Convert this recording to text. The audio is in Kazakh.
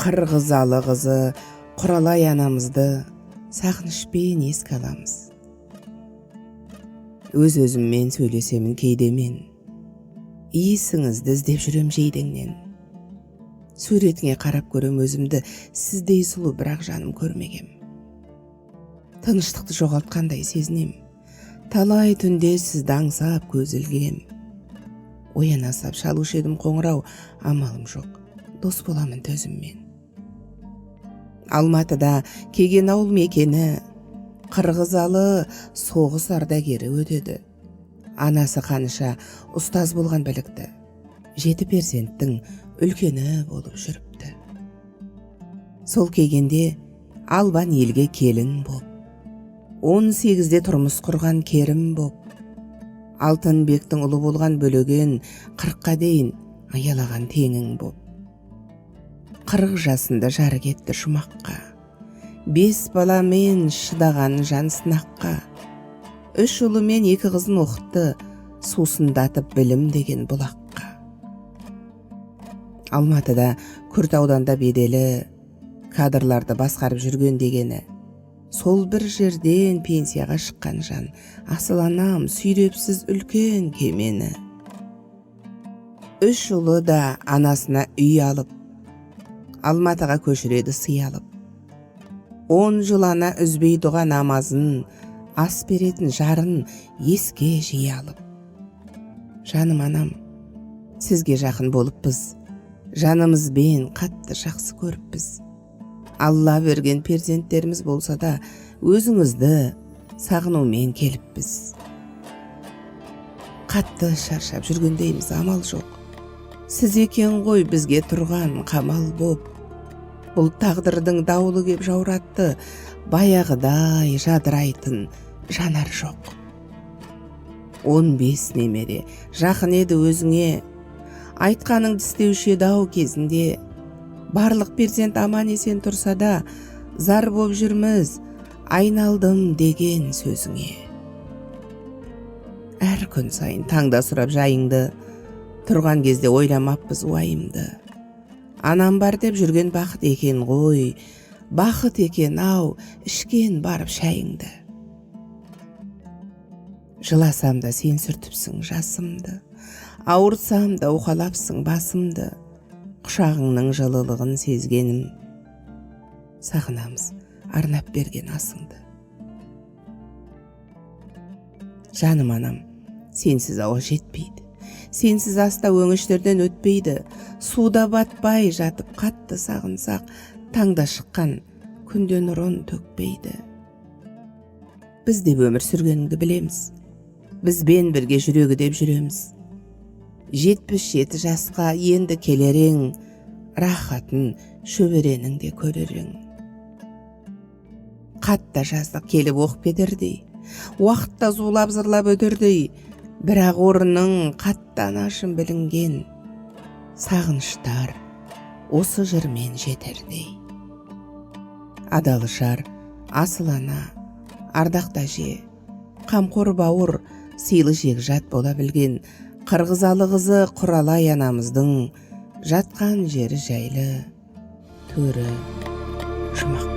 Қырғызалы қызы Құралай анамызды сағынышпен еске аламыз. Өз-өзіммен сөйлесемін кейде мен, иісіңізді іздеп жүрем жейдеңнен. Суретіңе қарап көрем өзімді, сіздей сұлу бірақ жаным көрмегем. Тыныштықты жоғалтқандай сезінем, талай түнде сізді аңсап көз ілгем. Ояна сап шалушы едім қоңырау, амалым жоқ, дос боламын төзіммен. Алматыда Кеген ауыл мекені, Қырғызалы соғыс ардагері өтеді. Анасы Қаныша ұстаз болған білікті, 7 перзенттің үлкені болып жүріпті. Сол Кегенде Албан елге келін боп, 18-де тұрмыс құрған керім боп, Алтынбектің ұлы болған бөлеген 40-қа дейін аялаған теңің боп. 40 жасында жары кетті жұмаққа, 5 баламен шыдаған жан сынаққа. 3 ұлы мен 2 қызын оқытты, сусындатып білім деген бұлаққа. Алматыда Күрт ауданда беделі, кадрларды басқарып жүрген дегені. Сол бір жерден пенсияға шыққан жан, асыл анам сүйрепсіз үлкен кемені. 3 ұлы да анасына үй алып, Алматыға көшіреді сый алып. 10 жыл ана үзбей дұға намазын, ас беретін жарын еске жиі алып. Жаным анам, сізге жақын болыппыз, жанымызбен қатты жақсы көріппіз. Алла берген перзенттеріміз болса да, өзіңізді сағынумен келіппіз. Қатты шаршап жүргендейміз, амал жоқ. Сіз екен ғой бізге тұрған қамал боп. Бұл тағдырдың дауылы кеп жауратты, баяғыдай жадырайтын жанар жоқ. 15 немере жақын еді өзіңе, айтқаныңды істеуші еді ау кезінде. Барлық перзент аман есен тұрса да, зар боп жүрміз, айналдым деген сөзіңе. Әр күн сайын таңда сұрап жайыңды, тұрған кезде ойламаппыз уайымды. Анам бар деп жүрген бақыт екен ғой, бақыт екен ау, ішкен барып шайыңды. Жыласам да сен сүртіпсің жасымды, ауырсам да уқалапсың басымды. Құшағыңның жылылығын сезгенім, сағынамыз арнап берген асыңды. Жаным анам, сенсіз ауа жетпейді, сенсіз аста өңіштерден өтпейді. Суда батпай жатып қатты сағынсақ, таңда шыққан күнде нұрын төкпейді. Біз деп өмір сүргеніңді білеміз, бізбен бірге жүрегі деп жүреміз. 77 жасқа енді келерең, рахатын шөберенің де көрерің. Қатта жаздық келіп оқып кетердей, уақытта зулап зырлап өтердей, бірақ орының қаттан ашын білінген, сағыныштар осы жырмен жетердей. Адалышар, асыл ана, ардақты әже, қамқор бауыр, сыйлы жекжат бола білген, Қырғызалы қызы Құралай анамыздың жатқан жері жайлы, төрі жұмақ.